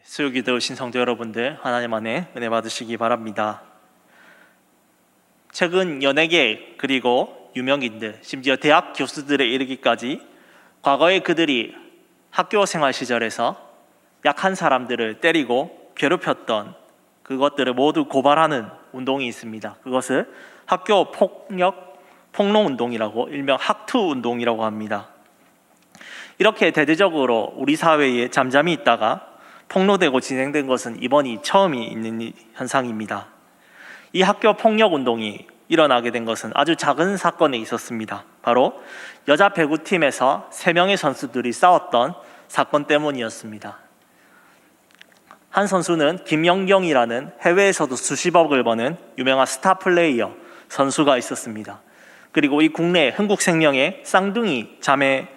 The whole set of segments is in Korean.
수요기도 오신 성도 여러분들, 하나님 안에 은혜 받으시기 바랍니다. 최근 연예계 그리고 유명인들, 심지어 대학 교수들에 이르기까지 과거에 그들이 학교 생활 시절에서 약한 사람들을 때리고 괴롭혔던 그것들을 모두 고발하는 운동이 있습니다. 그것을 학교 폭로 운동이라고, 일명 학투 운동이라고 합니다. 이렇게 대대적으로 우리 사회에 잠잠히 있다가 폭로되고 진행된 것은 이번이 처음이 있는 현상입니다. 이 학교 폭력 운동이 일어나게 된 것은 아주 작은 사건에 있었습니다. 바로 여자 배구팀에서 3명의 선수들이 싸웠던 사건 때문이었습니다. 한 선수는 김연경이라는 해외에서도 수십억을 버는 유명한 스타 플레이어 선수가 있었습니다. 그리고 이 국내 흥국생명의 쌍둥이 자매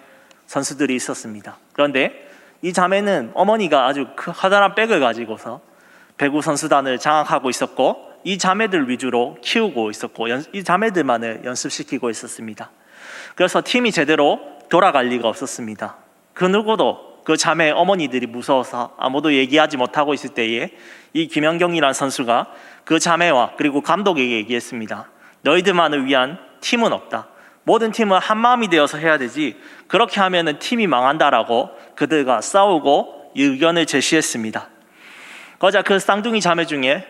선수들이 있었습니다. 그런데 이 자매는 어머니가 아주 커다란 백을 가지고서 배구 선수단을 장악하고 있었고, 이 자매들 위주로 키우고 있었고, 이 자매들만을 연습시키고 있었습니다. 그래서 팀이 제대로 돌아갈 리가 없었습니다. 그 누구도 그 자매 어머니들이 무서워서 아무도 얘기하지 못하고 있을 때에 이 김연경이라는 선수가 그 자매와 그리고 감독에게 얘기했습니다. 너희들만을 위한 팀은 없다. 모든 팀은 한마음이 되어서 해야 되지, 그렇게 하면은 팀이 망한다라고 그들과 싸우고 의견을 제시했습니다. 그러자 그 쌍둥이 자매 중에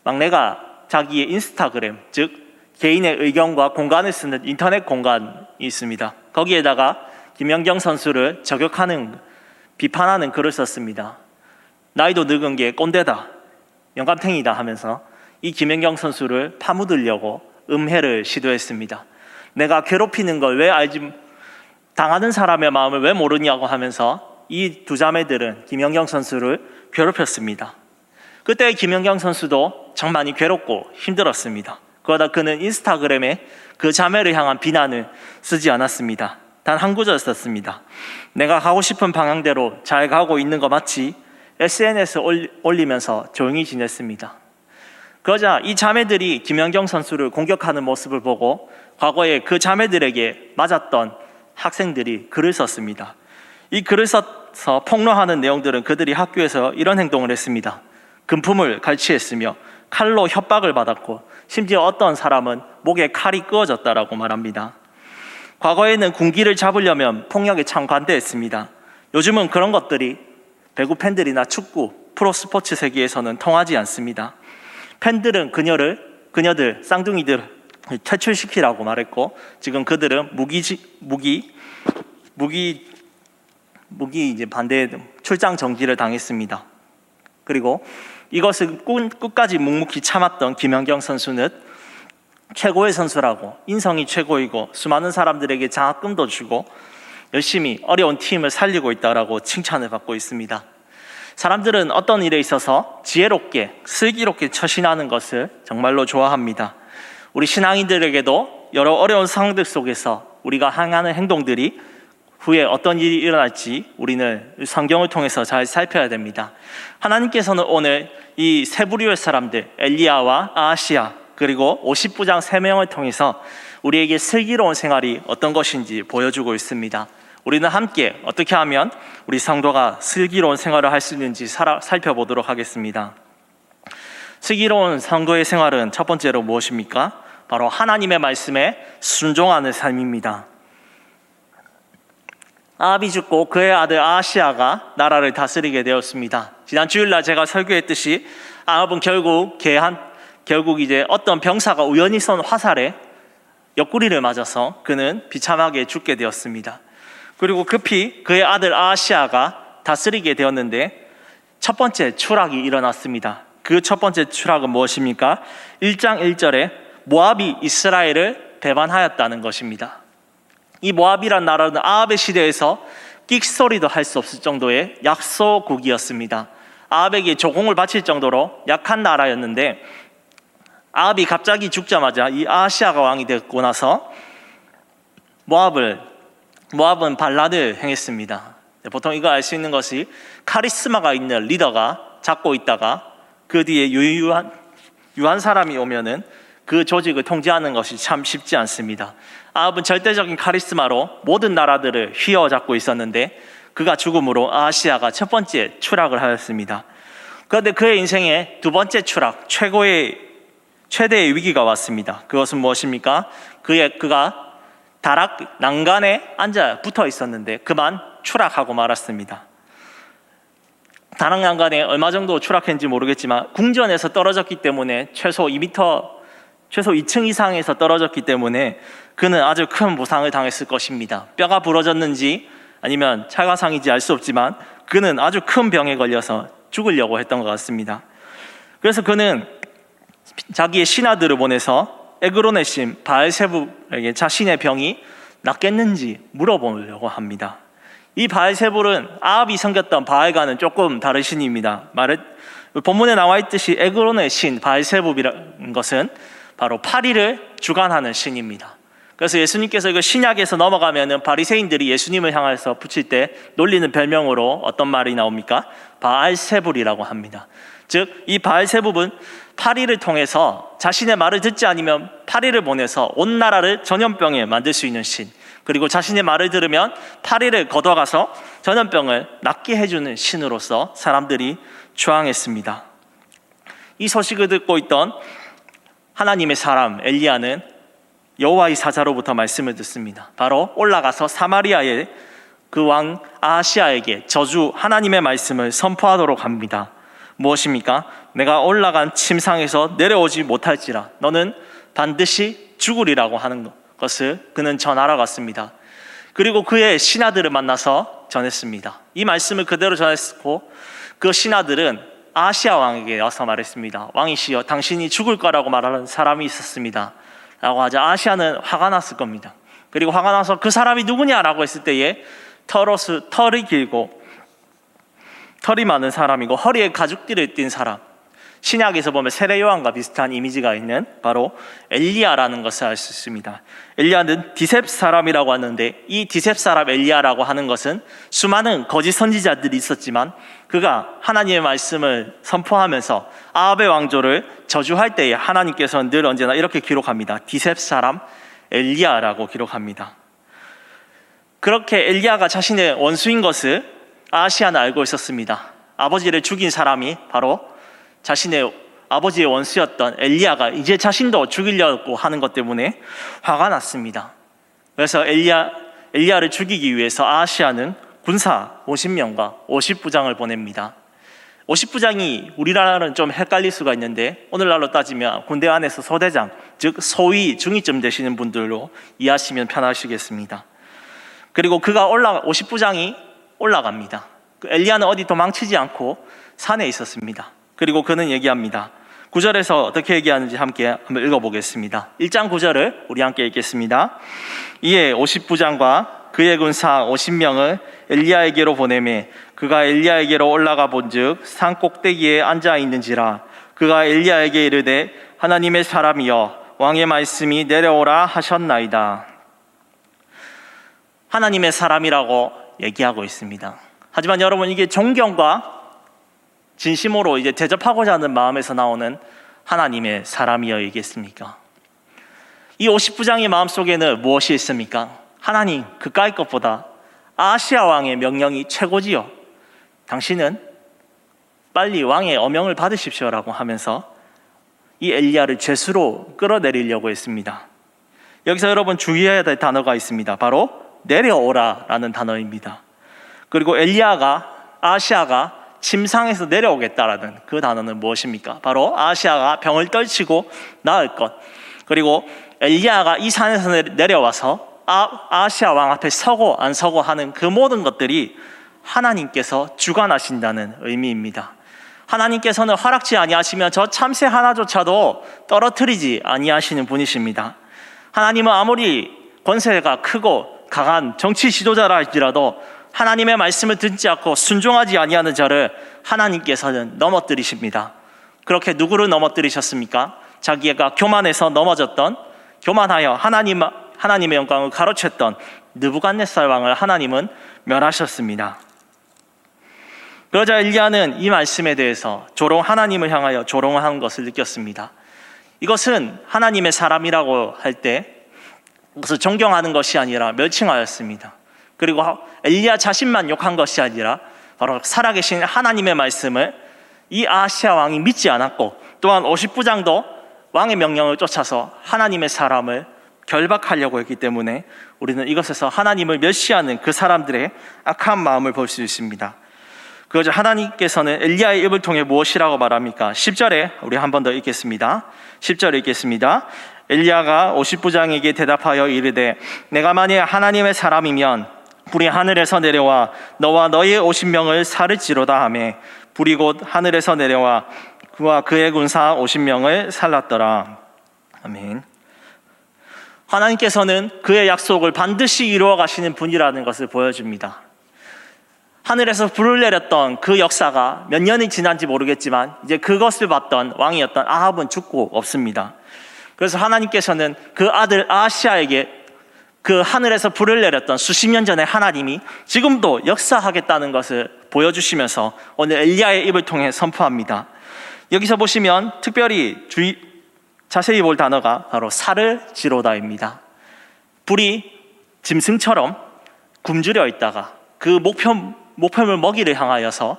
막내가 자기의 인스타그램, 즉 개인의 의견과 공간을 쓰는 인터넷 공간이 있습니다. 거기에다가 김연경 선수를 저격하는, 비판하는 글을 썼습니다. 나이도 늙은 게 꼰대다, 영감탱이다 하면서 이 김연경 선수를 파묻으려고 음해를 시도했습니다. 내가 괴롭히는 걸 왜 알지, 당하는 사람의 마음을 왜 모르냐고 하면서 이 두 자매들은 김연경 선수를 괴롭혔습니다. 그때 김연경 선수도 정 많이 괴롭고 힘들었습니다. 그러다 그는 인스타그램에 그 자매를 향한 비난을 쓰지 않았습니다. 단 한 구절 썼습니다. 내가 가고 싶은 방향대로 잘 가고 있는 거 맞지? SNS 올리면서 조용히 지냈습니다. 그러자 이 자매들이 김연경 선수를 공격하는 모습을 보고 과거에 그 자매들에게 맞았던 학생들이 글을 썼습니다. 이 글을 써서 폭로하는 내용들은 그들이 학교에서 이런 행동을 했습니다. 금품을 갈취했으며 칼로 협박을 받았고, 심지어 어떤 사람은 목에 칼이 끄어졌다라고 말합니다. 과거에는 군기를 잡으려면 폭력에 참 관대했습니다. 요즘은 그런 것들이 배구 팬들이나 축구, 프로스포츠 세계에서는 통하지 않습니다. 팬들은 그녀들, 쌍둥이들 퇴출시키라고 말했고, 지금 그들은 무기 이제 반대 출장 정지를 당했습니다. 그리고 이것을 끝까지 묵묵히 참았던 김연경 선수는 최고의 선수라고, 인성이 최고이고 수많은 사람들에게 장학금도 주고 열심히 어려운 팀을 살리고 있다라고 칭찬을 받고 있습니다. 사람들은 어떤 일에 있어서 지혜롭게, 슬기롭게 처신하는 것을 정말로 좋아합니다. 우리 신앙인들에게도 여러 어려운 상황들 속에서 우리가 행하는 행동들이 후에 어떤 일이 일어날지 우리는 성경을 통해서 잘 살펴야 됩니다. 하나님께서는 오늘 이 세 부류의 사람들, 엘리야와 아하시야 그리고 50부장 3명을 통해서 우리에게 슬기로운 생활이 어떤 것인지 보여주고 있습니다. 우리는 함께 어떻게 하면 우리 성도가 슬기로운 생활을 할 수 있는지 살펴보도록 하겠습니다. 슬기로운 성도의 생활은 첫 번째로 무엇입니까? 바로 하나님의 말씀에 순종하는 삶입니다. 아합이 죽고 그의 아들 아하시야가 나라를 다스리게 되었습니다. 지난 주일날 제가 설교했듯이 아합은 결국 이제 어떤 병사가 우연히 쏜 화살에 옆구리를 맞아서 그는 비참하게 죽게 되었습니다. 그리고 급히 그의 아들 아하시야가 다스리게 되었는데 첫 번째 추락이 일어났습니다. 그 첫 번째 추락은 무엇입니까? 1장 1절에 모압이 이스라엘을 배반하였다는 것입니다. 이 모압이란 나라는 아합의 시대에서 끽소리도 할 수 없을 정도의 약소국이었습니다. 아합에게 조공을 바칠 정도로 약한 나라였는데, 아합이 갑자기 죽자마자 이 아하시야가 왕이 되고 나서 모압은 반란을 행했습니다. 보통 이거 알 수 있는 것이 카리스마가 있는 리더가 잡고 있다가 그 뒤에 유한 사람이 오면은 그 조직을 통제하는 것이 참 쉽지 않습니다. 아합은 절대적인 카리스마로 모든 나라들을 휘어잡고 있었는데 그가 죽음으로 아하시아가 첫 번째 추락을 하였습니다. 그런데 그의 인생의 두 번째 추락, 최대의 위기가 왔습니다. 그것은 무엇입니까? 그가 다락 난간에 앉아 붙어 있었는데 그만 추락하고 말았습니다. 다락 난간에 얼마 정도 추락했는지 모르겠지만 궁전에서 떨어졌기 때문에 최소 2층 이상에서 떨어졌기 때문에 그는 아주 큰 부상을 당했을 것입니다. 뼈가 부러졌는지 아니면 찰과상인지 알 수 없지만 그는 아주 큰 병에 걸려서 죽으려고 했던 것 같습니다. 그래서 그는 자기의 신하들을 보내서 에그론의 신 바알세불에게 자신의 병이 낫겠는지 물어보려고 합니다. 이 바알세불은 아합이 섬겼던 바알과는 조금 다른 신입니다. 본문에 나와 있듯이 에그론의 신 바알세불이라는 것은 바로 파리를 주관하는 신입니다. 그래서 예수님께서 이거 신약에서 넘어가면은 바리새인들이 예수님을 향해서 붙일 때 놀리는 별명으로 어떤 말이 나옵니까? 바알세불이라고 합니다. 즉, 이 바알세불은 파리를 통해서 자신의 말을 듣지 않으면 파리를 보내서 온 나라를 전염병에 만들 수 있는 신, 그리고 자신의 말을 들으면 파리를 걷어가서 전염병을 낫게 해주는 신으로서 사람들이 추앙했습니다. 이 소식을 듣고 있던 하나님의 사람 엘리야는 여호와의 사자로부터 말씀을 듣습니다. 바로 올라가서 사마리아의 그 왕 아하시아에게 저주 하나님의 말씀을 선포하도록 합니다. 무엇입니까? 내가 올라간 침상에서 내려오지 못할지라 너는 반드시 죽으리라고 하는 것을 그는 전하러 갔습니다. 그리고 그의 신하들을 만나서 전했습니다. 이 말씀을 그대로 전했고 그 신하들은 아하시아 왕에게 와서 말했습니다. 왕이시여, 당신이 죽을 거라고 말하는 사람이 있었습니다 라고 하자 아하시아는 화가 났을 겁니다. 그리고 화가 나서 그 사람이 누구냐라고 했을 때에 털이 길고 털이 많은 사람이고 허리에 가죽띠를 띤 사람, 신약에서 보면 세례 요한과 비슷한 이미지가 있는 바로 엘리야라는 것을 알 수 있습니다. 엘리야는 디셉 사람이라고 하는데 이 디셉 사람 엘리야라고 하는 것은 수많은 거짓 선지자들이 있었지만 그가 하나님의 말씀을 선포하면서 아합의 왕조를 저주할 때에 하나님께서는 늘 언제나 이렇게 기록합니다. 디셉 사람 엘리야라고 기록합니다. 그렇게 엘리야가 자신의 원수인 것을 아하시아는 알고 있었습니다. 아버지를 죽인 사람이 바로 자신의 아버지의 원수였던 엘리야가 이제 자신도 죽이려고 하는 것 때문에 화가 났습니다. 그래서 엘리야를 죽이기 위해서 아하시아는 군사 50명과 50부장을 보냅니다. 50부장이 우리나라는 좀 헷갈릴 수가 있는데 오늘날로 따지면 군대 안에서 소대장, 즉 소위 중위쯤 되시는 분들로 이해하시면 편하시겠습니다. 그리고 50부장이 올라갑니다. 엘리야는 어디 도망치지 않고 산에 있었습니다. 그리고 그는 얘기합니다. 9절에서 어떻게 얘기하는지 함께 한번 읽어보겠습니다. 1장 9절을 우리 함께 읽겠습니다. 이에 50부장과 그의 군사 50명을 엘리야에게로 보내매 그가 엘리야에게로 올라가 본즉 산 꼭대기에 앉아 있는지라 그가 엘리야에게 이르되 하나님의 사람이여 왕의 말씀이 내려오라 하셨나이다. 하나님의 사람이라고 얘기하고 있습니다. 하지만 여러분, 이게 존경과 진심으로 이제 대접하고자 하는 마음에서 나오는 하나님의 사람이어야겠습니까? 이 50부장의 마음속에는 무엇이 있습니까? 하나님, 그까이 것보다 아하시아 왕의 명령이 최고지요. 당신은 빨리 왕의 어명을 받으십시오라고 하면서 이 엘리야를 죄수로 끌어내리려고 했습니다. 여기서 여러분 주의해야 될 단어가 있습니다. 바로 내려오라라는 단어입니다. 그리고 아하시아가 침상에서 내려오겠다라는 그 단어는 무엇입니까? 바로 아하시아가 병을 떨치고 나을 것, 그리고 엘리야가 이 산에서 내려와서 아하시아 왕 앞에 서고 안 서고 하는 그 모든 것들이 하나님께서 주관하신다는 의미입니다. 하나님께서는 허락지 아니하시면 저 참새 하나조차도 떨어뜨리지 아니하시는 분이십니다. 하나님은 아무리 권세가 크고 강한 정치 지도자라 할지라도 하나님의 말씀을 듣지 않고 순종하지 아니하는 자를 하나님께서는 넘어뜨리십니다. 그렇게 누구를 넘어뜨리셨습니까? 자기가 교만해서 교만하여 하나님의 영광을 가로챘던 느부갓네살 왕을 하나님은 멸하셨습니다. 그러자 엘리야는 이 말씀에 대해서 하나님을 향하여 조롱한 것을 느꼈습니다. 이것은 하나님의 사람이라고 할 때 그것을 존경하는 것이 아니라 멸칭하였습니다. 그리고 엘리야 자신만 욕한 것이 아니라 바로 살아계신 하나님의 말씀을 이 아하시아 왕이 믿지 않았고, 또한 50부장도 왕의 명령을 쫓아서 하나님의 사람을 결박하려고 했기 때문에 우리는 이것에서 하나님을 멸시하는 그 사람들의 악한 마음을 볼 수 있습니다. 그것을 하나님께서는 엘리야의 입을 통해 무엇이라고 말합니까? 10절에 우리 한 번 더 읽겠습니다. 10절에 읽겠습니다. 엘리야가 50부장에게 대답하여 이르되 내가 만일 하나님의 사람이면 불이 하늘에서 내려와 너와 너의 50명을 살을지로다 하매 불이 곧 하늘에서 내려와 그와 그의 군사 50명을 살랐더라. 아멘. 하나님께서는 그의 약속을 반드시 이루어 가시는 분이라는 것을 보여줍니다. 하늘에서 불을 내렸던 그 역사가 몇 년이 지난지 모르겠지만 이제 그것을 봤던 왕이었던 아합은 죽고 없습니다. 그래서 하나님께서는 그 아들 아하시아에게 그 하늘에서 불을 내렸던 수십 년 전에 하나님이 지금도 역사하겠다는 것을 보여주시면서 오늘 엘리야의 입을 통해 선포합니다. 여기서 보시면 특별히 자세히 볼 단어가 바로 살을지로다입니다. 불이 짐승처럼 굶주려 있다가 그 목표물 먹이를 향하여서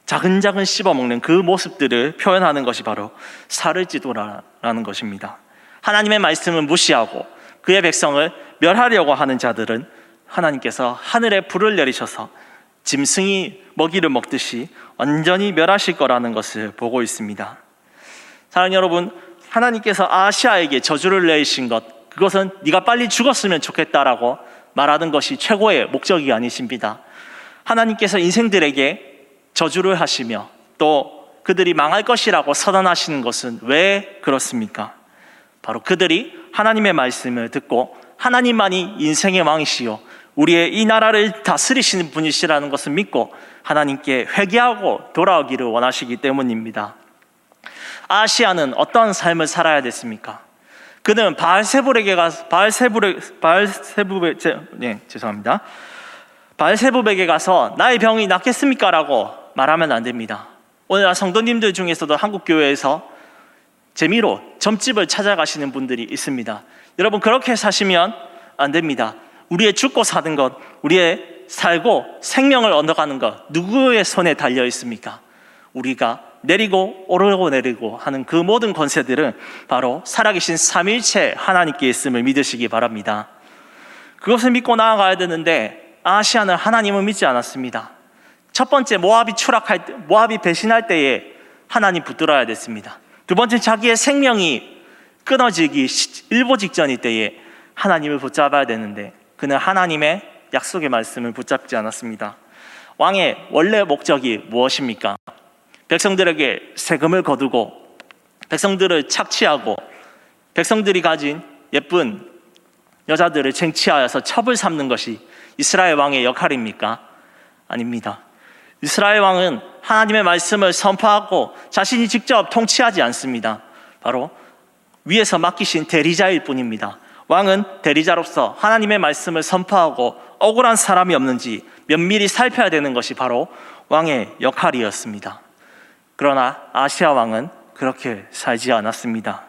자근자근 씹어먹는 그 모습들을 표현하는 것이 바로 살을지도라는 것입니다. 하나님의 말씀을 무시하고 그의 백성을 멸하려고 하는 자들은 하나님께서 하늘에 불을 내리셔서 짐승이 먹이를 먹듯이 완전히 멸하실 거라는 것을 보고 있습니다. 사랑하는 여러분, 하나님께서 아하시아에게 저주를 내리신 것, 그것은 네가 빨리 죽었으면 좋겠다라고 말하는 것이 최고의 목적이 아니십니다. 하나님께서 인생들에게 저주를 하시며 또 그들이 망할 것이라고 선언하시는 것은 왜 그렇습니까? 바로 그들이 하나님의 말씀을 듣고 하나님만이 인생의 왕이시요 우리의 이 나라를 다스리시는 분이시라는 것을 믿고 하나님께 회개하고 돌아오기를 원하시기 때문입니다. 아하시아는 어떤 삶을 살아야 됐습니까? 그는 바알세불에게 가서 나의 병이 낫겠습니까? 라고 말하면 안 됩니다. 오늘 성도님들 중에서도 한국교회에서 재미로 점집을 찾아가시는 분들이 있습니다. 여러분, 그렇게 사시면 안 됩니다. 우리의 죽고 사는 것, 우리의 살고 생명을 얻어가는 것, 누구의 손에 달려 있습니까? 우리가 내리고 오르고 내리고 하는 그 모든 권세들은 바로 살아계신 삼위일체 하나님께 있음을 믿으시기 바랍니다. 그것을 믿고 나아가야 되는데 아하시아는 하나님을 믿지 않았습니다. 첫 번째, 모압이 배신할 때에 하나님 붙들어야 됐습니다. 두 번째, 자기의 생명이 끊어지기 일보 직전일 때에 하나님을 붙잡아야 되는데 그는 하나님의 약속의 말씀을 붙잡지 않았습니다. 왕의 원래 목적이 무엇입니까? 백성들에게 세금을 거두고 백성들을 착취하고 백성들이 가진 예쁜 여자들을 쟁취하여서 첩을 삼는 것이 이스라엘 왕의 역할입니까? 아닙니다. 이스라엘 왕은 하나님의 말씀을 선포하고 자신이 직접 통치하지 않습니다. 바로 위에서 맡기신 대리자일 뿐입니다. 왕은 대리자로서 하나님의 말씀을 선포하고 억울한 사람이 없는지 면밀히 살펴야 되는 것이 바로 왕의 역할이었습니다. 그러나 아하시아 왕은 그렇게 살지 않았습니다.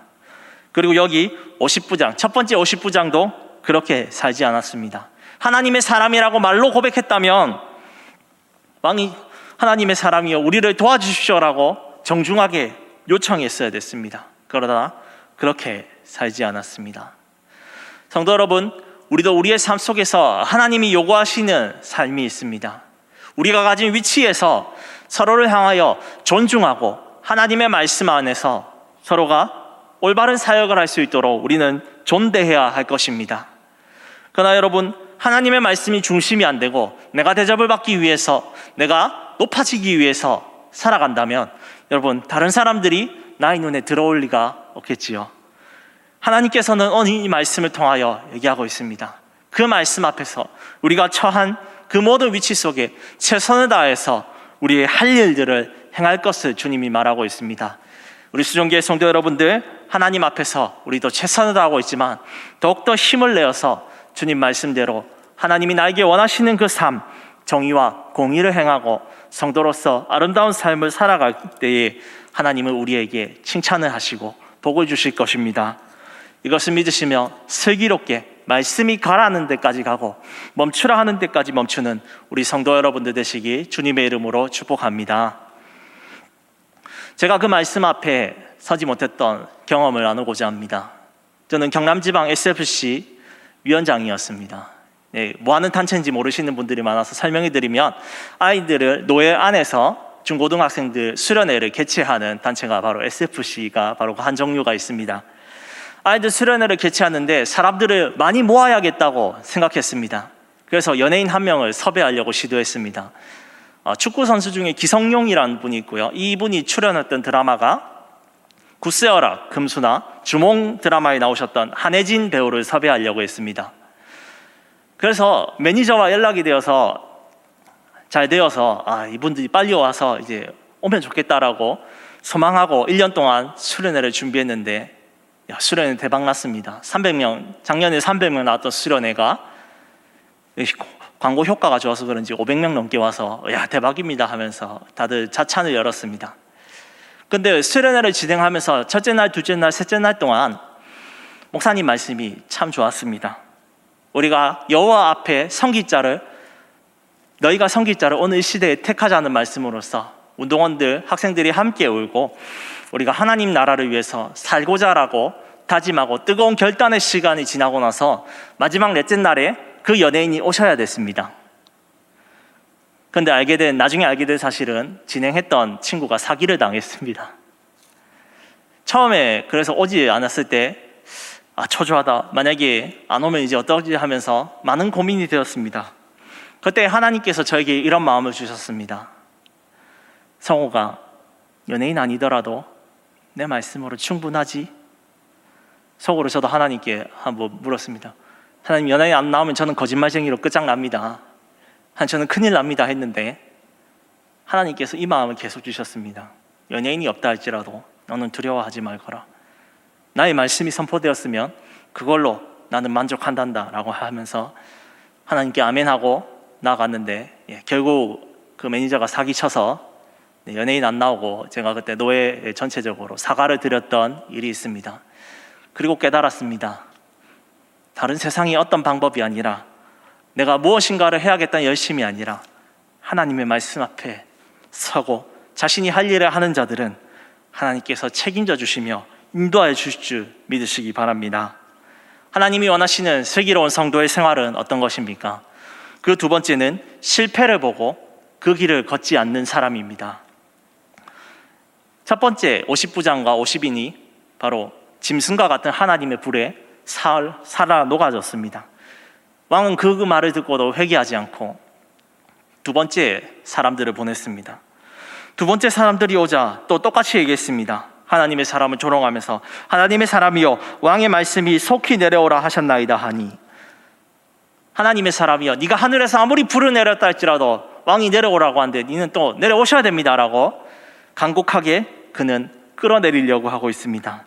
그리고 여기 50부장, 첫 번째 50부장도 그렇게 살지 않았습니다. 하나님의 사람이라고 말로 고백했다면 왕이 하나님의 사람이여 우리를 도와주십시오라고 정중하게 요청했어야 됐습니다. 그러나 그렇게 살지 않았습니다. 성도 여러분, 우리도 우리의 삶 속에서 하나님이 요구하시는 삶이 있습니다. 우리가 가진 위치에서 서로를 향하여 존중하고 하나님의 말씀 안에서 서로가 올바른 사역을 할 수 있도록 우리는 존대해야 할 것입니다. 그러나 여러분, 하나님의 말씀이 중심이 안 되고 내가 대접을 받기 위해서, 내가 높아지기 위해서 살아간다면 여러분, 다른 사람들이 나의 눈에 들어올 리가 없겠지요. 하나님께서는 오늘 이 말씀을 통하여 얘기하고 있습니다. 그 말씀 앞에서 우리가 처한 그 모든 위치 속에 최선을 다해서 우리의 할 일들을 행할 것을 주님이 말하고 있습니다. 우리 수종교회 성도 여러분들, 하나님 앞에서 우리도 최선을 다하고 있지만 더욱더 힘을 내어서 주님 말씀대로 하나님이 나에게 원하시는 그 삶, 정의와 공의를 행하고 성도로서 아름다운 삶을 살아갈 때에 하나님은 우리에게 칭찬을 하시고 복을 주실 것입니다. 이것을 믿으시며 슬기롭게 말씀이 가라는 데까지 가고 멈추라 하는 데까지 멈추는 우리 성도 여러분들 되시기 주님의 이름으로 축복합니다. 제가 그 말씀 앞에 서지 못했던 경험을 나누고자 합니다. 저는 경남지방 SFC 위원장이었습니다. 뭐 하는 단체인지 모르시는 분들이 많아서 설명해 드리면, 아이들을 노예 안에서 중고등학생들 수련회를 개최하는 단체가 바로 SFC가 바로 그 한 종류가 있습니다. 아이들 수련회를 개최하는데 사람들을 많이 모아야겠다고 생각했습니다. 그래서 연예인 한 명을 섭외하려고 시도했습니다. 축구 선수 중에 기성용이라는 분이 있고요. 이분이 출연했던 드라마가 굿세어라 금수나 주몽 드라마에 나오셨던 한혜진 배우를 섭외하려고 했습니다. 그래서 매니저와 연락이 잘 되어서 이분들이 빨리 와서 이제 오면 좋겠다라고 소망하고 1년 동안 수련회를 준비했는데, 수련회 대박 났습니다. 300명, 작년에 300명 나왔던 수련회가 광고 효과가 좋아서 그런지 500명 넘게 와서 대박입니다 하면서 다들 자찬을 열었습니다. 근데 수련회를 진행하면서 첫째 날, 둘째 날, 셋째 날 동안 목사님 말씀이 참 좋았습니다. 우리가 여호와 앞에 너희가 성기자를 오늘 시대에 택하자는 말씀으로써 운동원들, 학생들이 함께 울고 우리가 하나님 나라를 위해서 살고자라고 다짐하고 뜨거운 결단의 시간이 지나고 나서 마지막 넷째 날에 그 연예인이 오셔야 됐습니다. 그런데 나중에 알게 된 사실은 진행했던 친구가 사기를 당했습니다. 처음에 그래서 오지 않았을 때 초조하다, 만약에 안 오면 이제 어떡하지 하면서 많은 고민이 되었습니다. 그때 하나님께서 저에게 이런 마음을 주셨습니다. 성호가 연예인 아니더라도 내 말씀으로 충분하지? 속으로 저도 하나님께 한번 물었습니다. 하나님, 연예인 안 나오면 저는 거짓말쟁이로 끝장납니다. 저는 큰일 납니다 했는데 하나님께서 이 마음을 계속 주셨습니다. 연예인이 없다 할지라도 너는 두려워하지 말거라. 나의 말씀이 선포되었으면 그걸로 나는 만족한단다 라고 하면서 하나님께 아멘하고 나갔는데, 결국 그 매니저가 사기쳐서 연예인 안 나오고 제가 그때 노예 전체적으로 사과를 드렸던 일이 있습니다. 그리고 깨달았습니다. 다른 세상의 어떤 방법이 아니라, 내가 무엇인가를 해야겠다는 열심이 아니라 하나님의 말씀 앞에 서고 자신이 할 일을 하는 자들은 하나님께서 책임져 주시며 인도하여 주실 줄 믿으시기 바랍니다. 하나님이 원하시는 슬기로운 성도의 생활은 어떤 것입니까? 그 두 번째는 실패를 보고 그 길을 걷지 않는 사람입니다. 첫 번째 50부장과 50인이 바로 짐승과 같은 하나님의 불에 살아 녹아졌습니다. 왕은 그 말을 듣고도 회개하지 않고 두 번째 사람들을 보냈습니다. 두 번째 사람들이 오자 또 똑같이 얘기했습니다. 하나님의 사람을 조롱하면서, 하나님의 사람이여, 왕의 말씀이 속히 내려오라 하셨나이다 하니, 하나님의 사람이여, 네가 하늘에서 아무리 불을 내렸다 할지라도 왕이 내려오라고 하는데 너는 또 내려오셔야 됩니다 라고 간곡하게 그는 끌어내리려고 하고 있습니다.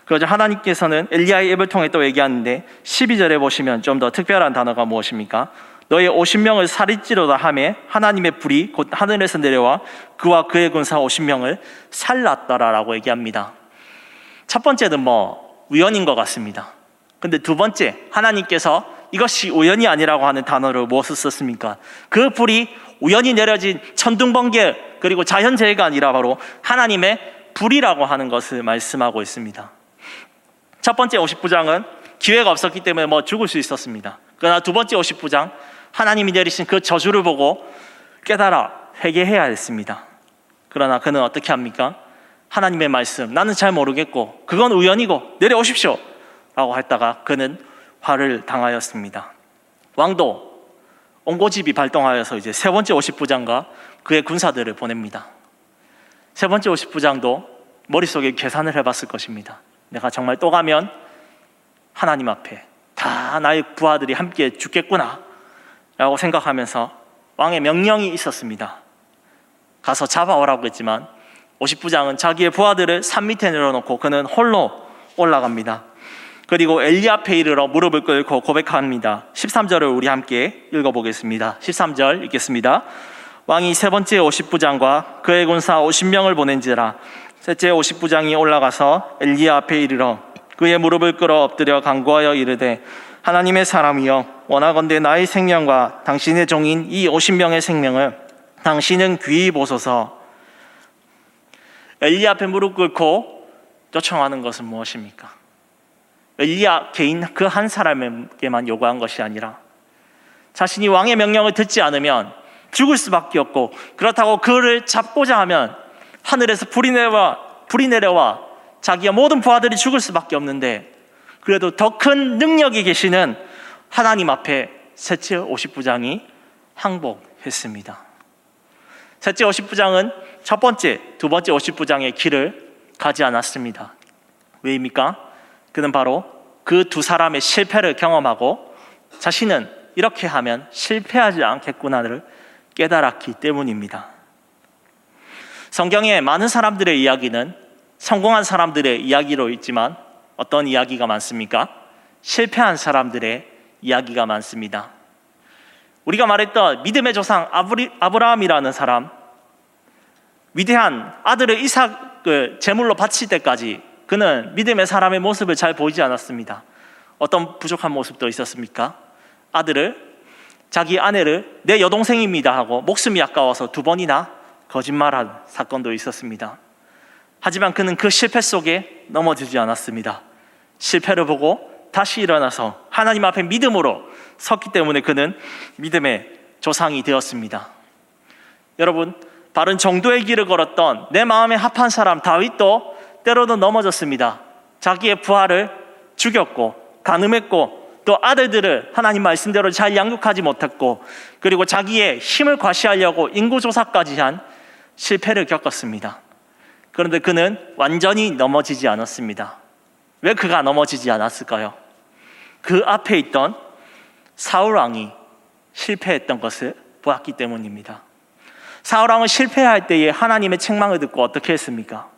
그러자 하나님께서는 엘리야의 입을 통해 또 얘기하는데, 12절에 보시면 좀 더 특별한 단어가 무엇입니까? 너의 50명을 살릴지로다 하매 하나님의 불이 곧 하늘에서 내려와 그와 그의 군사 50명을 살랐더라라고 얘기합니다. 첫 번째는 우연인 것 같습니다. 근데 두 번째, 하나님께서 이것이 우연이 아니라고 하는 단어를 무엇을 썼습니까? 그 불이 우연히 내려진 천둥번개 그리고 자연재해가 아니라 바로 하나님의 불이라고 하는 것을 말씀하고 있습니다. 첫 번째 50부장은 기회가 없었기 때문에 죽을 수 있었습니다. 그러나 두 번째 50부장, 하나님이 내리신 그 저주를 보고 깨달아 회개해야 했습니다. 그러나 그는 어떻게 합니까? 하나님의 말씀, 나는 잘 모르겠고 그건 우연이고 내려오십시오 라고 했다가 그는 화를 당하였습니다. 왕도 온고집이 발동하여서 이제 세 번째 50부장과 그의 군사들을 보냅니다. 세 번째 50부장도 머릿속에 계산을 해봤을 것입니다. 내가 정말 또 가면 하나님 앞에 다 나의 부하들이 함께 죽겠구나 라고 생각하면서 왕의 명령이 있었습니다. 가서 잡아오라고 했지만 50부장은 자기의 부하들을 산 밑에 내려놓고 그는 홀로 올라갑니다. 그리고 엘리 앞에 이르러 무릎을 꿇고 고백합니다. 13절을 우리 함께 읽어보겠습니다. 13절 읽겠습니다. 왕이 세 번째 50부장과 그의 군사 50명을 보낸지라 셋째 50부장이 올라가서 엘리야 앞에 이르러 그의 무릎을 꿇어 엎드려 간구하여 이르되 하나님의 사람이여, 원하건대 나의 생명과 당신의 종인 이 50명의 생명을 당신은 귀히 보소서. 엘리야 앞에 무릎 꿇고 요청하는 것은 무엇입니까? 엘리야 개인 그 한 사람에게만 요구한 것이 아니라 자신이 왕의 명령을 듣지 않으면 죽을 수밖에 없고, 그렇다고 그를 잡고자 하면 하늘에서 불이 내려와 자기의 모든 부하들이 죽을 수밖에 없는데, 그래도 더 큰 능력이 계시는 하나님 앞에 셋째 50부장이 항복했습니다. 셋째 50부장은 첫 번째, 두 번째 50부장의 길을 가지 않았습니다. 왜입니까? 그는 바로 그 두 사람의 실패를 경험하고 자신은 이렇게 하면 실패하지 않겠구나를 깨달았기 때문입니다. 성경에 많은 사람들의 이야기는 성공한 사람들의 이야기로 있지만 어떤 이야기가 많습니까? 실패한 사람들의 이야기가 많습니다. 우리가 말했던 믿음의 조상 아브라함이라는 사람, 위대한 아들을 이삭을 제물로 바칠 때까지 그는 믿음의 사람의 모습을 잘 보이지 않았습니다. 어떤 부족한 모습도 있었습니까? 아들을, 자기 아내를 내 여동생입니다 하고 목숨이 아까워서 2번이나 거짓말한 사건도 있었습니다. 하지만 그는 그 실패 속에 넘어지지 않았습니다. 실패를 보고 다시 일어나서 하나님 앞에 믿음으로 섰기 때문에 그는 믿음의 조상이 되었습니다. 여러분, 바른 정도의 길을 걸었던 내 마음에 합한 사람 다윗도 때로는 넘어졌습니다. 자기의 부하를 죽였고 간음했고 또 아들들을 하나님 말씀대로 잘 양육하지 못했고, 그리고 자기의 힘을 과시하려고 인구조사까지 한 실패를 겪었습니다. 그런데 그는 완전히 넘어지지 않았습니다. 왜 그가 넘어지지 않았을까요? 그 앞에 있던 사울왕이 실패했던 것을 보았기 때문입니다. 사울왕은 실패할 때에 하나님의 책망을 듣고 어떻게 했습니까?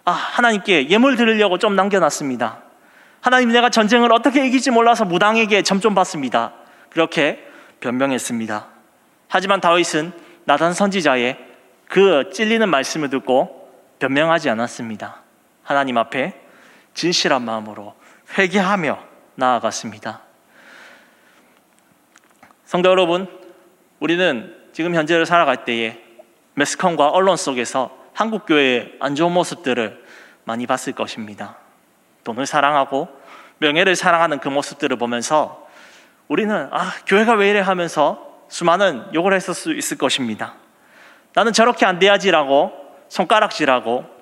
하나님께 예물 드리려고 좀 남겨놨습니다. 하나님, 내가 전쟁을 어떻게 이길지 몰라서 무당에게 점 좀 받습니다. 그렇게 변명했습니다. 하지만 다윗은 나단 선지자의 그 찔리는 말씀을 듣고 변명하지 않았습니다. 하나님 앞에 진실한 마음으로 회개하며 나아갔습니다. 성도 여러분, 우리는 지금 현재를 살아갈 때에 매스컴과 언론 속에서 한국교회의 안 좋은 모습들을 많이 봤을 것입니다. 돈을 사랑하고 명예를 사랑하는 그 모습들을 보면서 우리는 교회가 왜 이래 하면서 수많은 욕을 했을 수 있을 것입니다. 나는 저렇게 안 돼야지라고 손가락질하고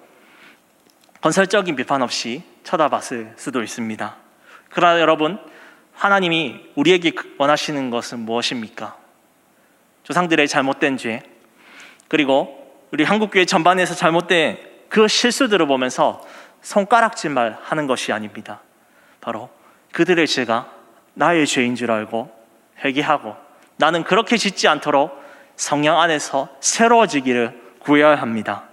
건설적인 비판 없이 쳐다봤을 수도 있습니다. 그러나 여러분, 하나님이 우리에게 원하시는 것은 무엇입니까? 조상들의 잘못된 죄, 그리고 우리 한국교회 전반에서 잘못된 그 실수들을 보면서 손가락질만 하는 것이 아닙니다. 바로 그들의 죄가 나의 죄인 줄 알고 회개하고 나는 그렇게 짓지 않도록 성령 안에서 새로워지기를 구해야 합니다.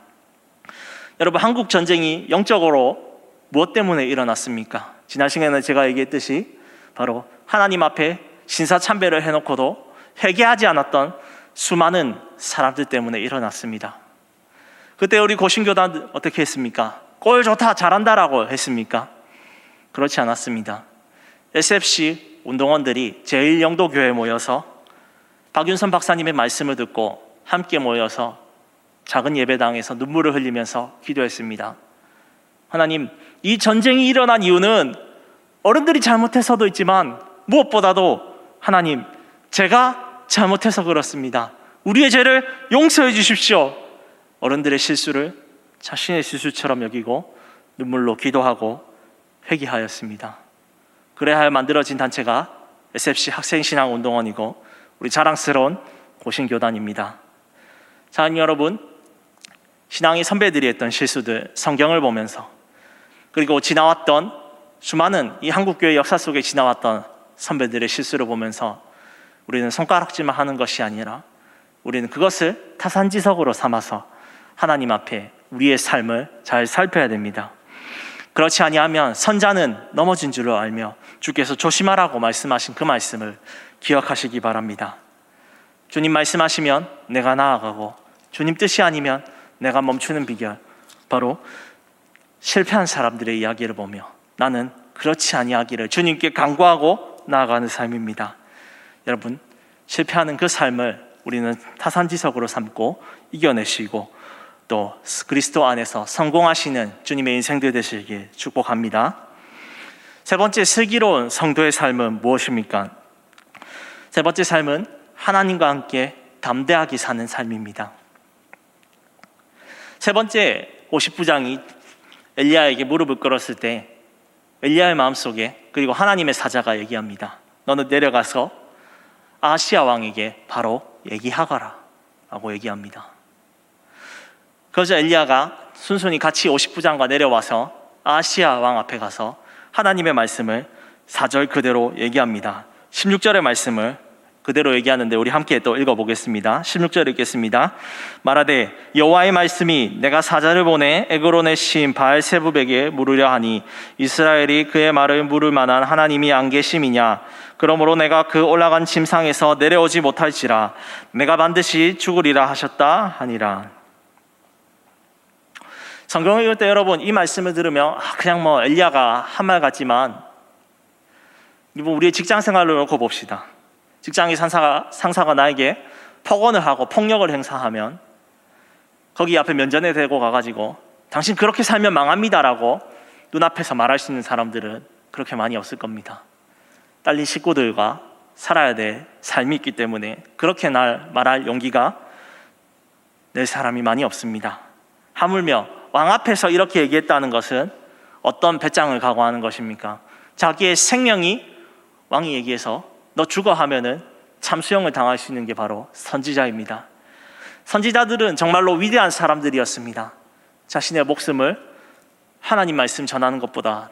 여러분, 한국 전쟁이 영적으로 무엇 때문에 일어났습니까? 지난 시간에 제가 얘기했듯이 바로 하나님 앞에 신사참배를 해놓고도 회개하지 않았던 수많은 사람들 때문에 일어났습니다. 그때 우리 고신교단 어떻게 했습니까? 꼴 좋다, 잘한다라고 했습니까? 그렇지 않았습니다. SFC 운동원들이 제1영도교회에 모여서 박윤선 박사님의 말씀을 듣고 함께 모여서 작은 예배당에서 눈물을 흘리면서 기도했습니다. 하나님, 이 전쟁이 일어난 이유는 어른들이 잘못해서도 있지만 무엇보다도 하나님, 제가 잘못해서 그렇습니다. 우리의 죄를 용서해 주십시오. 어른들의 실수를 자신의 실수처럼 여기고 눈물로 기도하고 회개하였습니다. 그래야 만들어진 단체가 SFC 학생신앙운동원이고 우리 자랑스러운 고신교단입니다. 자녀 여러분, 신앙의 선배들이 했던 실수들, 성경을 보면서, 그리고 지나왔던 수많은 이 한국교회 역사 속에 지나왔던 선배들의 실수를 보면서 우리는 손가락질만 하는 것이 아니라 우리는 그것을 타산지석으로 삼아서 하나님 앞에 우리의 삶을 잘 살펴야 됩니다. 그렇지 아니하면 선자는 넘어진 줄로 알며 주께서 조심하라고 말씀하신 그 말씀을 기억하시기 바랍니다. 주님 말씀하시면 내가 나아가고 주님 뜻이 아니면 내가 멈추는 비결, 바로 실패한 사람들의 이야기를 보며 나는 그렇지 아니하기를 주님께 간구하고 나아가는 삶입니다. 여러분, 실패하는 그 삶을 우리는 타산지석으로 삼고 이겨내시고 또 그리스도 안에서 성공하시는 주님의 인생들 되시길 축복합니다. 세 번째, 슬기로운 성도의 삶은 무엇입니까? 세 번째 삶은 하나님과 함께 담대하게 사는 삶입니다. 세 번째, 50부장이 엘리야에게 무릎을 꿇었을 때 엘리야의 마음속에 그리고 하나님의 사자가 얘기합니다. 너는 내려가서 아하시야 왕에게 바로 얘기하거라 라고 얘기합니다. 그래서 엘리야가 순순히 같이 50부장과 내려와서 아하시야 왕 앞에 가서 하나님의 말씀을 4절 그대로 얘기합니다. 16절의 말씀을 그대로 얘기하는데 우리 함께 또 읽어보겠습니다. 16절 읽겠습니다. 말하되 여호와의 말씀이 내가 사자를 보내 에그론의 신 바알세붑에게 물으려 하니 이스라엘이 그의 말을 물을 만한 하나님이 안 계심이냐? 그러므로 내가 그 올라간 침상에서 내려오지 못할지라 내가 반드시 죽으리라 하셨다 하니라. 성경을 읽을 때 여러분 이 말씀을 들으면 그냥 엘리야가 한 말 같지만 우리의 직장 생활을 놓고 봅시다. 직장의 상사가 나에게 폭언을 하고 폭력을 행사하면 거기 앞에 면전에 대고 가가지고 당신 그렇게 살면 망합니다라고 눈앞에서 말할 수 있는 사람들은 그렇게 많이 없을 겁니다. 딸린 식구들과 살아야 될 삶이 있기 때문에 그렇게 말할 용기가 낼 사람이 많이 없습니다. 하물며 왕 앞에서 이렇게 얘기했다는 것은 어떤 배짱을 각오하는 것입니까? 자기의 생명이 왕이 얘기해서 너 죽어 하면은 참수형을 당할 수 있는 게 바로 선지자입니다. 선지자들은 정말로 위대한 사람들이었습니다. 자신의 목숨을 하나님 말씀 전하는 것보다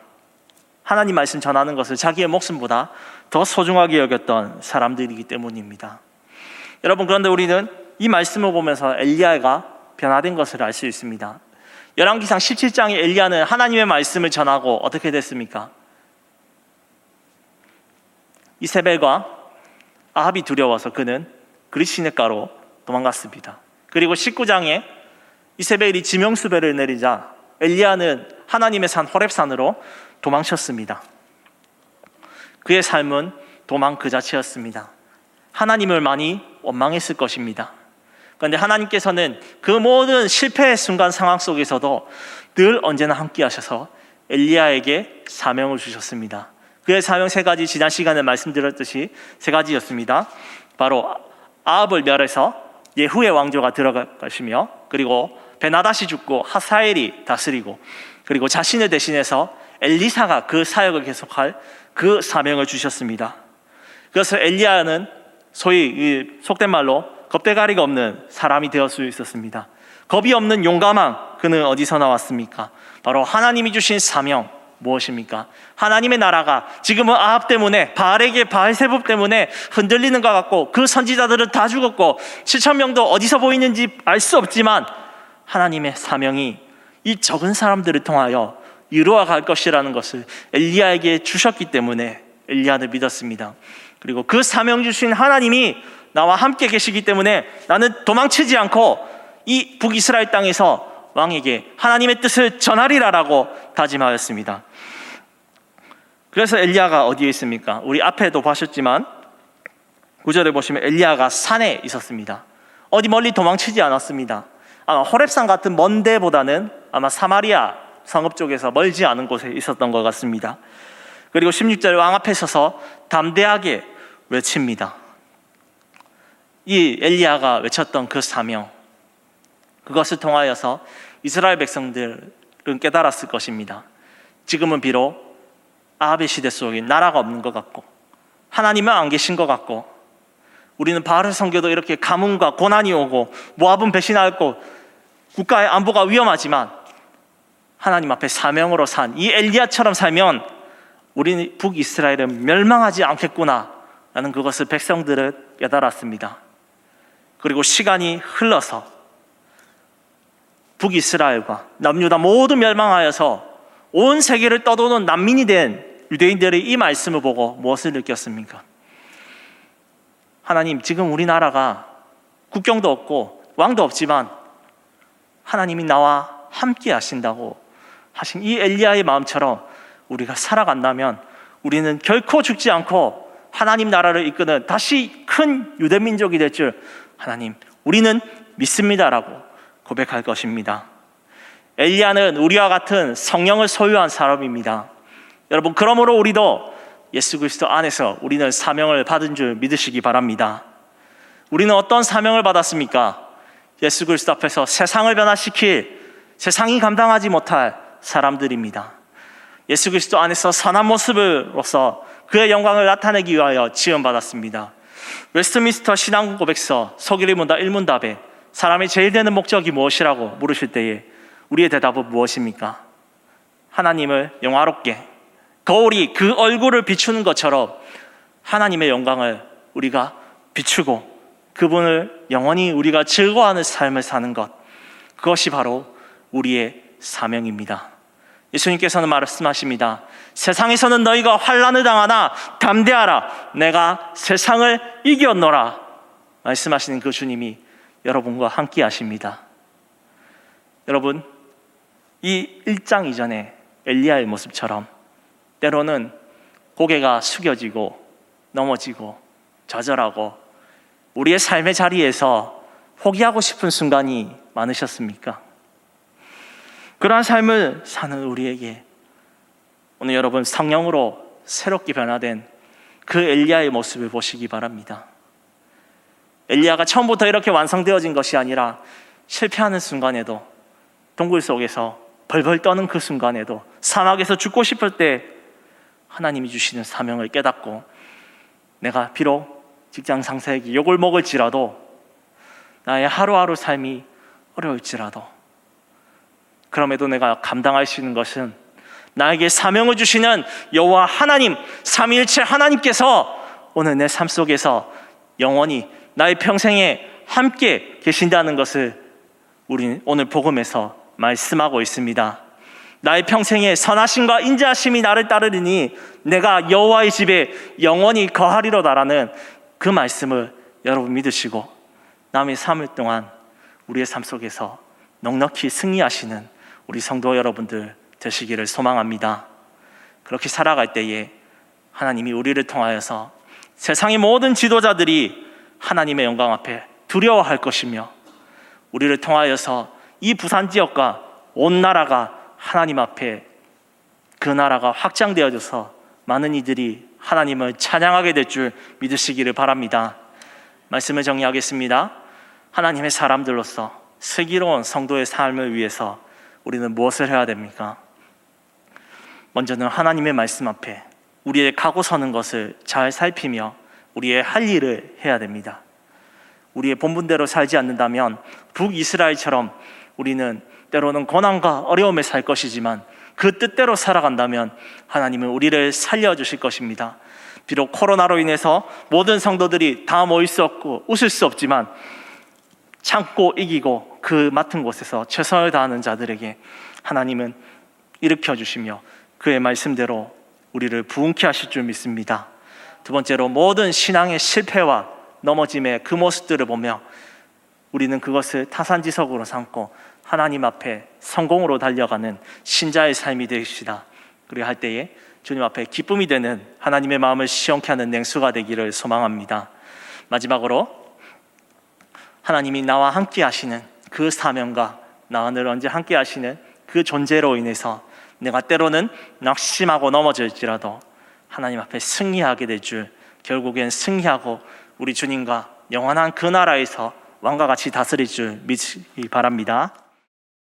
하나님 말씀 전하는 것을 자기의 목숨보다 더 소중하게 여겼던 사람들이기 때문입니다. 여러분, 그런데 우리는 이 말씀을 보면서 엘리야가 변화된 것을 알 수 있습니다. 열왕기상 17장에 엘리야는 하나님의 말씀을 전하고 어떻게 됐습니까? 이세벨과 아합이 두려워서 그는 그릿시냇가로 도망갔습니다. 그리고 19장에 이세벨이 지명수배를 내리자 엘리야는 하나님의 산 호렙산으로 도망쳤습니다. 그의 삶은 도망 그 자체였습니다. 하나님을 많이 원망했을 것입니다. 그런데 하나님께서는 그 모든 실패의 순간 상황 속에서도 늘 언제나 함께 하셔서 엘리야에게 사명을 주셨습니다. 그의 사명 세 가지, 지난 시간에 말씀드렸듯이 세 가지였습니다. 바로 아합을 멸해서 예후의 왕조가 들어갈 것이며, 그리고 베나다시 죽고 하사엘이 다스리고, 그리고 자신을 대신해서 엘리사가 그 사역을 계속할 그 사명을 주셨습니다. 그래서 엘리야는 소위 속된 말로 겁대가리가 없는 사람이 되어 수 있었습니다. 겁이 없는 용감한 그는 어디서 나왔습니까? 바로 하나님이 주신 사명, 무엇입니까? 하나님의 나라가 지금은 아합 때문에 바알세붑 때문에 흔들리는 것 같고 그 선지자들은 다 죽었고 7천 명도 어디서 보이는지 알 수 없지만 하나님의 사명이 이 적은 사람들을 통하여 이루어갈 것이라는 것을 엘리야에게 주셨기 때문에 엘리야는 믿었습니다. 그리고 그 사명 주신 하나님이 나와 함께 계시기 때문에 나는 도망치지 않고 이 북이스라엘 땅에서 왕에게 하나님의 뜻을 전하리라라고 다짐하였습니다. 그래서 엘리야가 어디에 있습니까? 우리 앞에도 보셨지만 9절에 보시면 엘리야가 산에 있었습니다. 어디 멀리 도망치지 않았습니다. 아마 호렙산 같은 먼 데보다는 아마 사마리아 성읍 쪽에서 멀지 않은 곳에 있었던 것 같습니다. 그리고 16절 왕 앞에 서서 담대하게 외칩니다. 이 엘리야가 외쳤던 그 사명, 그것을 통하여서 이스라엘 백성들은 깨달았을 것입니다. 지금은 비록 아합의 시대 속에 나라가 없는 것 같고 하나님은 안 계신 것 같고 우리는 바알을 섬겨도 이렇게 가뭄과 고난이 오고 모압은 배신하였고 국가의 안보가 위험하지만 하나님 앞에 사명으로 산 이 엘리야처럼 살면 우리 북이스라엘은 멸망하지 않겠구나 라는 그것을 백성들은 깨달았습니다. 그리고 시간이 흘러서 북이스라엘과 남유다 모두 멸망하여서 온 세계를 떠도는 난민이 된 유대인들이 이 말씀을 보고 무엇을 느꼈습니까? 하나님, 지금 우리나라가 국경도 없고 왕도 없지만 하나님이 나와 함께 하신다고 하신 이 엘리야의 마음처럼 우리가 살아간다면 우리는 결코 죽지 않고 하나님 나라를 이끄는 다시 큰 유대민족이 될 줄 하나님 우리는 믿습니다라고 고백할 것입니다. 엘리야는 우리와 같은 성령을 소유한 사람입니다. 여러분, 그러므로 우리도 예수 그리스도 안에서 우리는 사명을 받은 줄 믿으시기 바랍니다. 우리는 어떤 사명을 받았습니까? 예수 그리스도 앞에서 세상을 변화시킬, 세상이 감당하지 못할 사람들입니다. 예수 그리스도 안에서 선한 모습으로서 그의 영광을 나타내기 위하여 지음받았습니다. 웨스트민스터 신앙 고백서 서기를 문답 1문답에 사람이 제일 되는 목적이 무엇이라고 물으실 때에 우리의 대답은 무엇입니까? 하나님을 영화롭게, 거울이 그 얼굴을 비추는 것처럼 하나님의 영광을 우리가 비추고 그분을 영원히 우리가 즐거워하는 삶을 사는 것, 그것이 바로 우리의 사명입니다. 예수님께서는 말씀하십니다. 세상에서는 너희가 환난을 당하나 담대하라, 내가 세상을 이겼노라. 말씀하시는 그 주님이 여러분과 함께 하십니다. 여러분, 이 1장 이전에 엘리야의 모습처럼 때로는 고개가 숙여지고 넘어지고 좌절하고 우리의 삶의 자리에서 포기하고 싶은 순간이 많으셨습니까? 그러한 삶을 사는 우리에게 오늘 여러분 성령으로 새롭게 변화된 그 엘리야의 모습을 보시기 바랍니다. 엘리야가 처음부터 이렇게 완성되어진 것이 아니라 실패하는 순간에도, 동굴 속에서 벌벌 떠는 그 순간에도, 사막에서 죽고 싶을 때 하나님이 주시는 사명을 깨닫고 내가 비록 직장 상사에게 욕을 먹을지라도, 나의 하루하루 삶이 어려울지라도, 그럼에도 내가 감당할 수 있는 것은 나에게 사명을 주시는 여호와 하나님, 삼위일체 하나님께서 오늘 내 삶 속에서 영원히 나의 평생에 함께 계신다는 것을 우리는 오늘 복음에서 말씀하고 있습니다. 나의 평생에 선하심과 인자하심이 나를 따르리니 내가 여호와의 집에 영원히 거하리로다라는 그 말씀을 여러분 믿으시고 남의 삶을 동안 우리의 삶 속에서 넉넉히 승리하시는 우리 성도 여러분들 되시기를 소망합니다. 그렇게 살아갈 때에 하나님이 우리를 통하여서 세상의 모든 지도자들이 하나님의 영광 앞에 두려워할 것이며, 우리를 통하여서 이 부산 지역과 온 나라가 하나님 앞에 그 나라가 확장되어져서 많은 이들이 하나님을 찬양하게 될 줄 믿으시기를 바랍니다. 말씀을 정리하겠습니다. 하나님의 사람들로서 슬기로운 성도의 삶을 위해서 우리는 무엇을 해야 됩니까? 먼저는 하나님의 말씀 앞에 우리의 가고 서는 것을 잘 살피며 우리의 할 일을 해야 됩니다. 우리의 본분대로 살지 않는다면 북이스라엘처럼 우리는 때로는 고난과 어려움에 살 것이지만 그 뜻대로 살아간다면 하나님은 우리를 살려주실 것입니다. 비록 코로나로 인해서 모든 성도들이 다 모일 수 없고 웃을 수 없지만 참고 이기고 그 맡은 곳에서 최선을 다하는 자들에게 하나님은 일으켜 주시며 그의 말씀대로 우리를 부흥케 하실 줄 믿습니다. 두 번째로, 모든 신앙의 실패와 넘어짐의 그 모습들을 보며 우리는 그것을 타산지석으로 삼고 하나님 앞에 성공으로 달려가는 신자의 삶이 되시다. 그리고 할 때에 주님 앞에 기쁨이 되는 하나님의 마음을 시원케 하는 냉수가 되기를 소망합니다. 마지막으로, 하나님이 나와 함께 하시는 그 사명과 나와 늘 언제 함께 하시는 그 존재로 인해서 내가 때로는 낙심하고 넘어질지라도 하나님 앞에 승리하게 될 줄, 결국엔 승리하고 우리 주님과 영원한 그 나라에서 왕과 같이 다스릴 줄 믿기 바랍니다.